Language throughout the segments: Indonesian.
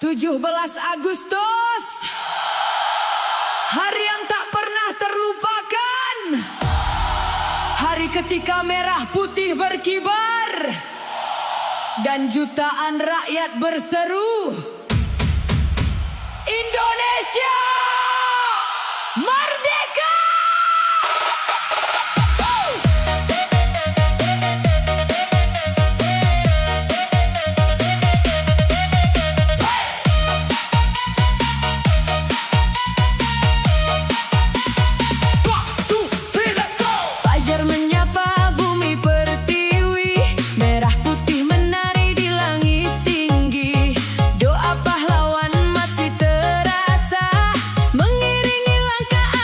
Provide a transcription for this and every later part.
17 Agustus, hari yang tak pernah terlupakan. Hari ketika merah putih berkibar dan jutaan rakyat berseru, Indonesia merdeka! Fajar menyapa bumi pertiwi, merah putih menari di langit tinggi. Doa pahlawan masih terasa mengiringi langkah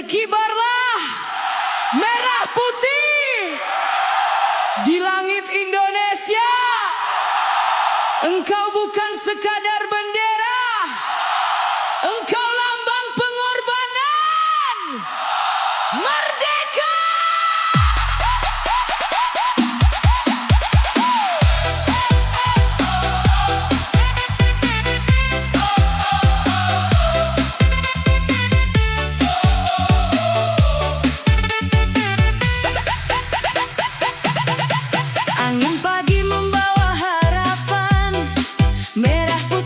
Berkibarlah merah putih di langit Indonesia. Engkau bukan sekadar bendera, engkau lambang pengorbanan. Merdeka! Angin pagi membawa harapan, merah putih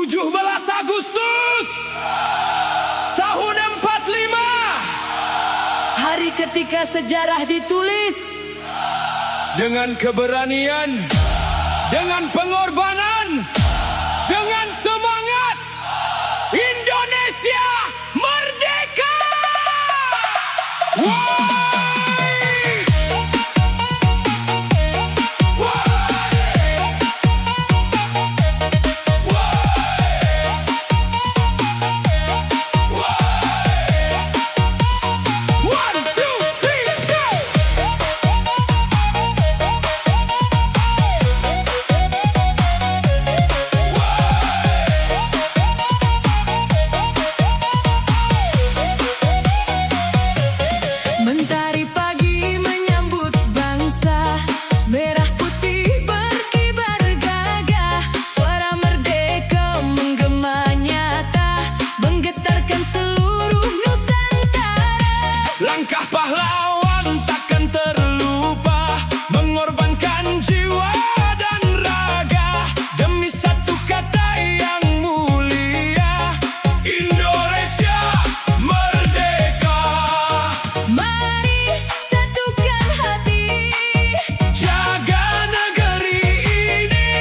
17 Agustus tahun 45. Hari ketika sejarah ditulis Dengan keberanian, dengan pengorbanan, dengan semangat, Indonesia merdeka. mentari pagi menyambut bangsa, merah putih berkibar gagah, suara merdeka menggema nyata, menggetarkan seluruh Nusantara. Langkah pahlawan takkan terlupa, mengorbankan jiwa dan raga demi satu kata yang mulia, Indonesia merdeka. Mari satukan hati, Jaga negeri ini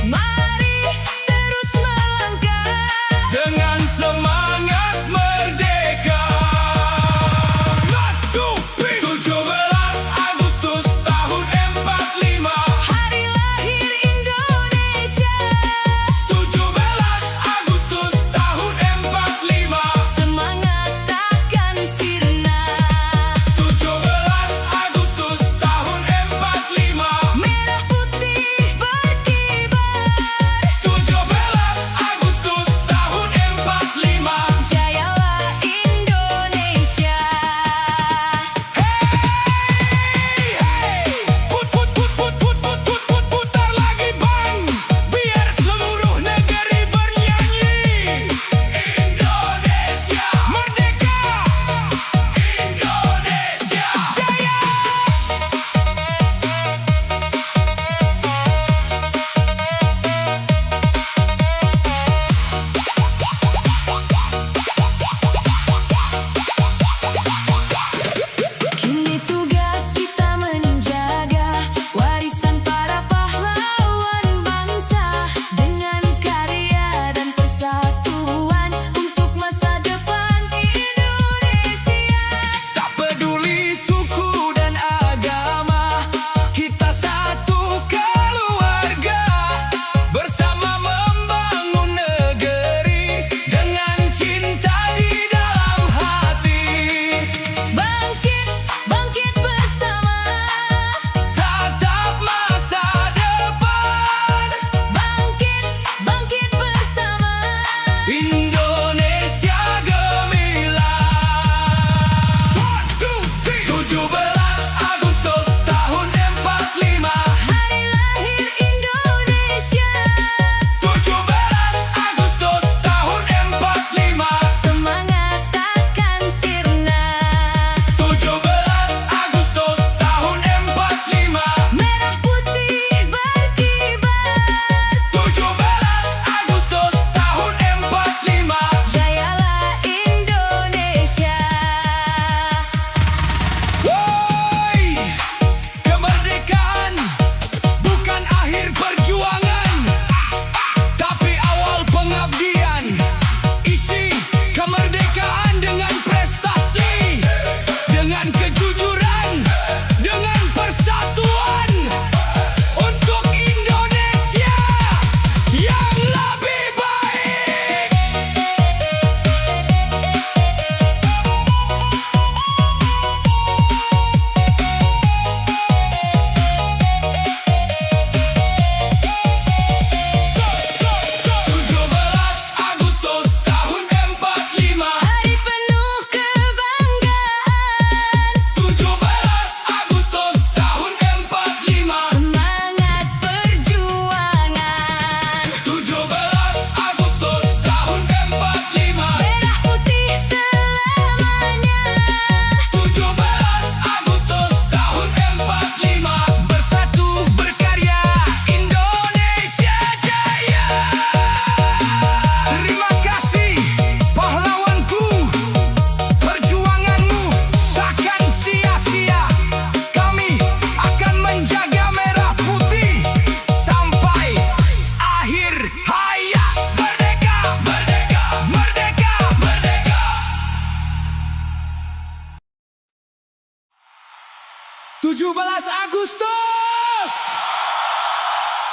mari terus melangkah dengan semangat merdeka. 17 Agustus tahun 45.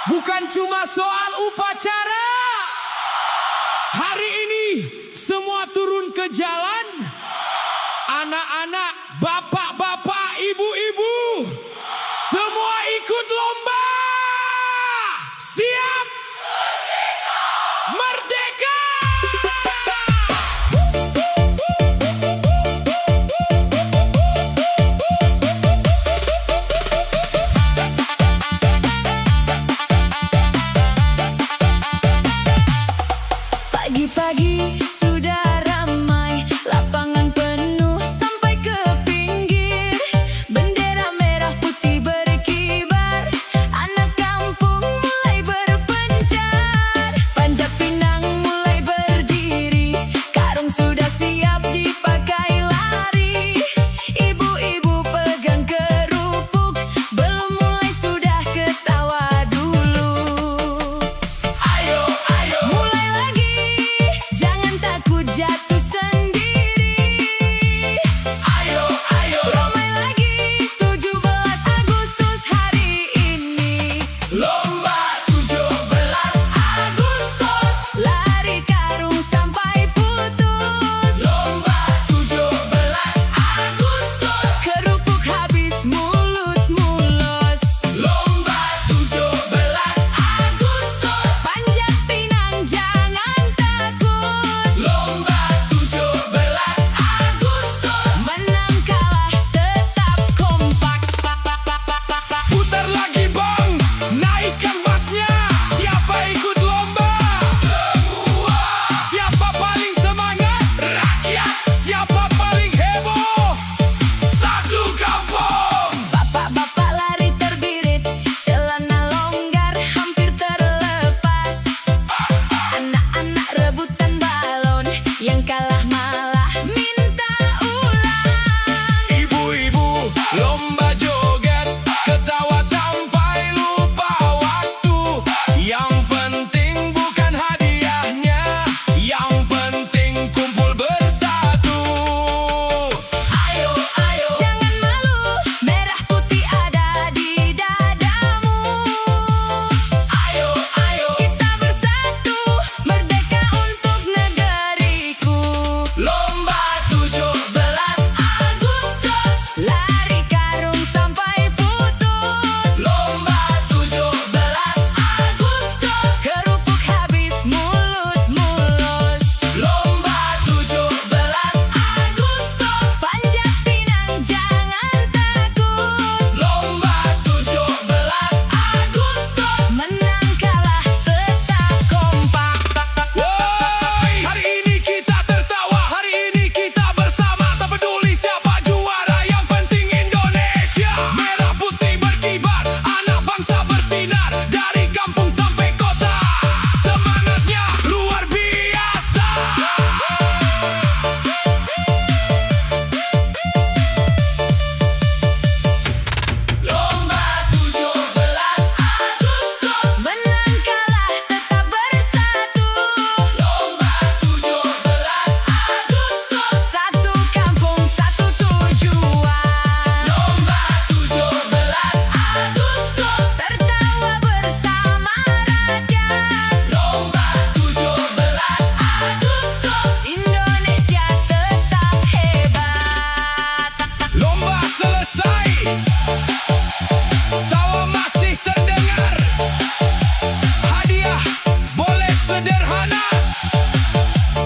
bukan cuma soal upacara. Hari ini semua turun ke jalan. Anak-anak, bapak-bapak, ibu-ibu, semua ikut lomba. Siap? Merdeka! Pagi-pagi sudah ramai, lapangan penuh sampai ke pinggir. Bendera merah putih berkibar, anak kampung mulai berpencar. Panjat pinang mulai berdiri, karung sudah siap dipakai lari. Ibu-ibu pegang kerupuk, belum mulai sudah ketawa dulu. Ayo, ayo, Mulai lagi, jangan takut jatuh sendiri. ayo, ayo. Ramai lagi, 17 Agustus hari ini. Lomba 17 Agustus, lari karung sampai putus. Lomba 17 Agustus. Kerupuk habis, mulut mulus. Lomba 17 Agustus. Panjat pinang, jangan takut. Lomba 17 Agustus. Menang kalah tetap kompak. Putar lagi bang, naikkan bassnya. Siapa ikut lomba? Semua. Siapa paling semangat? Rakyat. Siapa paling heboh? Satu kampung. Bapak-bapak lari terbirit, celana longgar hampir terlepas. Anak-anak rebutan balon, yang kalah malah minta ulang. Ibu-ibu lomba joget, ketawa sampai lupa waktu. Yang penting bukan hadiahnya, yang penting kumpul bersatu. Ayo, ayo. Jangan malu, merah putih ada di dadamu. Ayo, ayo. Kita bersatu, merdeka untuk negeriku. Lomba 17 Agustus, lari karung sampai putus. Lomba 17 Agustus. Kerupuk habis, mulut mulus. Lomba 17 Agustus. Panjat pinang, jangan takut. Lomba 17 Agustus. Menang kalah tetap kompak. Woi, hari ini kita tertawa, hari ini kita bersama. Tak peduli siapa juara, yang penting Indonesia. Merah putih berkibar, anak bangsa bersinar. Dari kampung sampai kota, semangatnya luar biasa. Lomba 17 Agustus. Menang kalah tetap bersatu. Lomba 17 Agustus. Satu kampung, satu tujuan. Lomba 17 Agustus. Tertawa bersama rakyat. Lomba 17 Agustus. Indonesia tetap hebat. Lomba selesai, tawa masih terdengar. Hadiah boleh sederhana,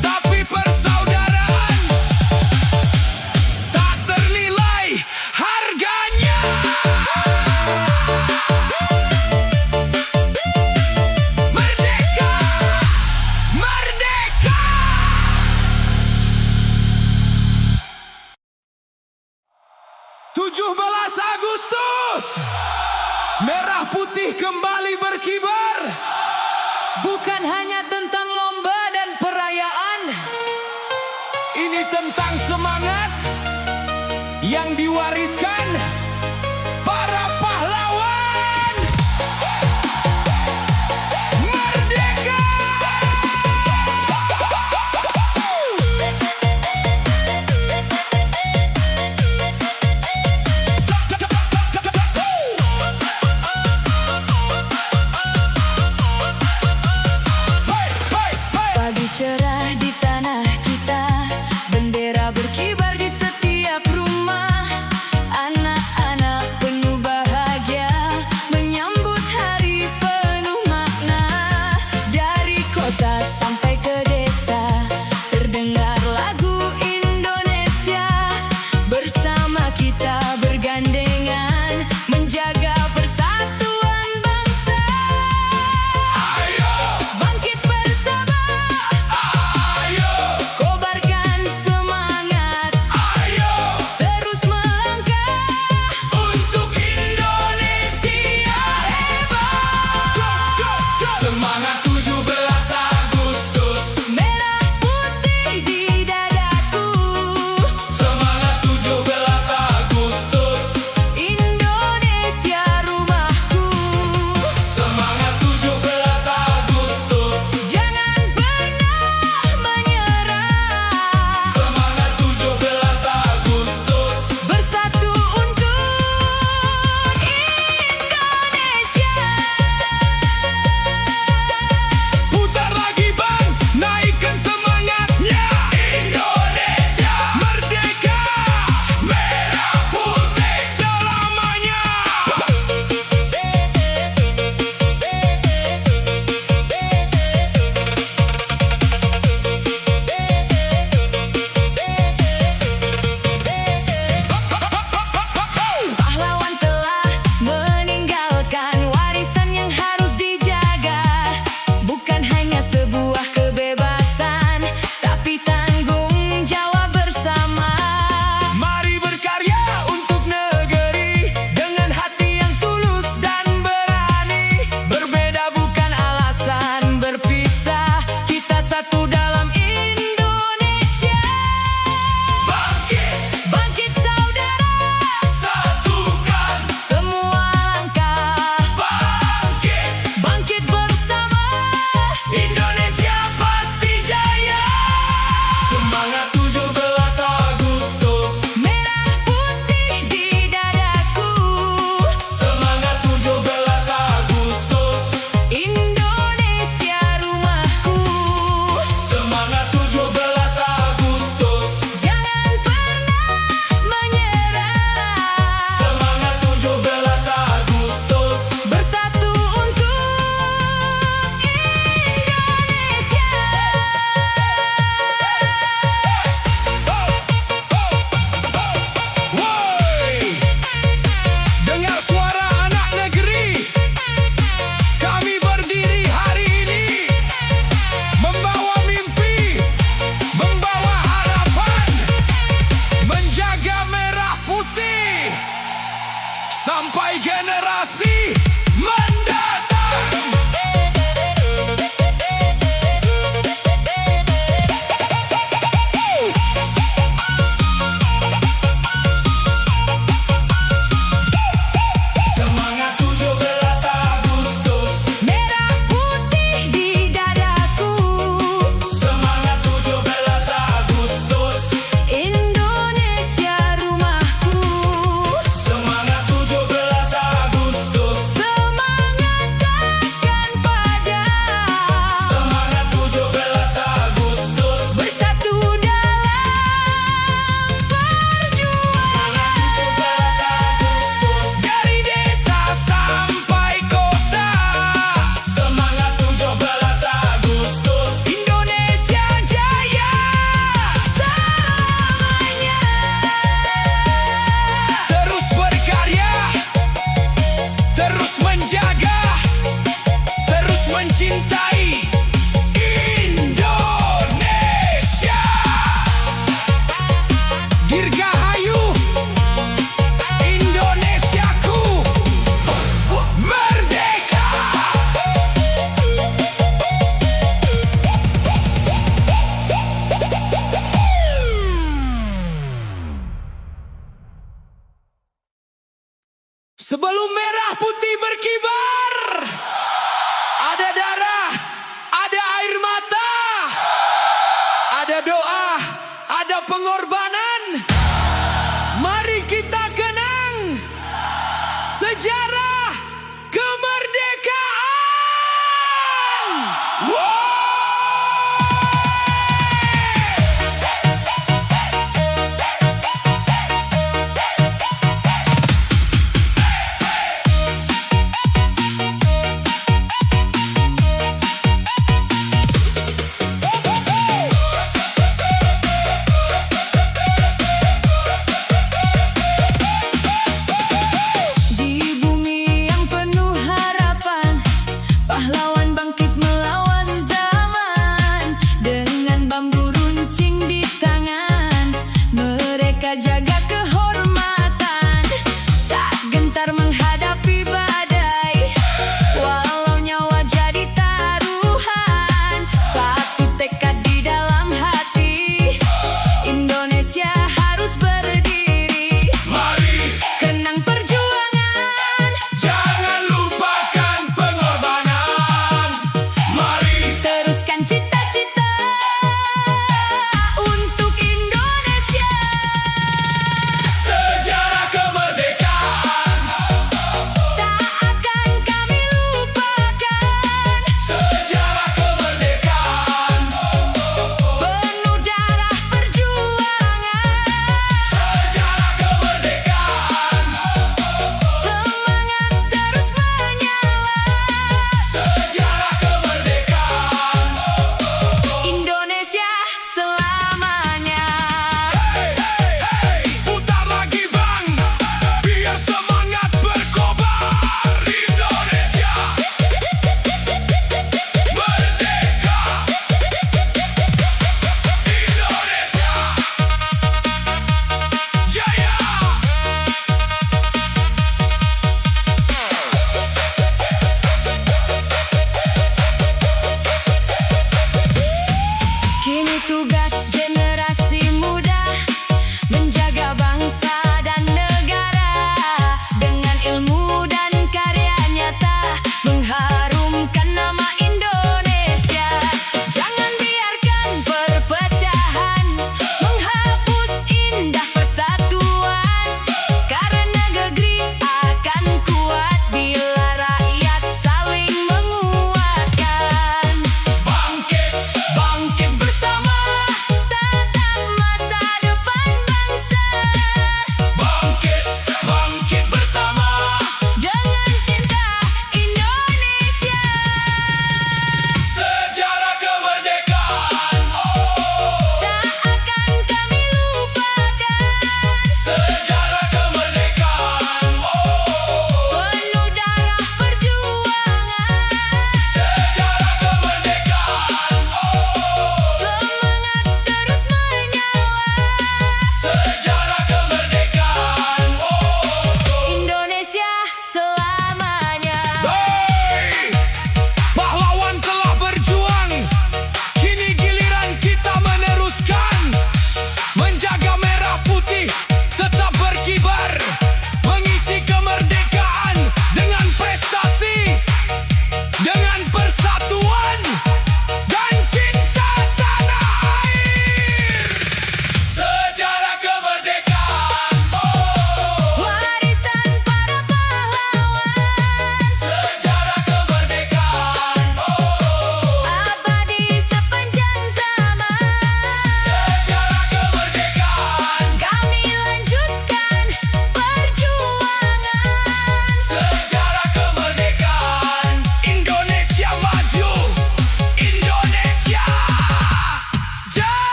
tapi persaudaraan tak ternilai harganya. Merdeka! Merdeka! 17 Agustus, merah putih kembali berkibar. Bukan hanya tentang lomba dan perayaan. Ini tentang semangat yang diwariskan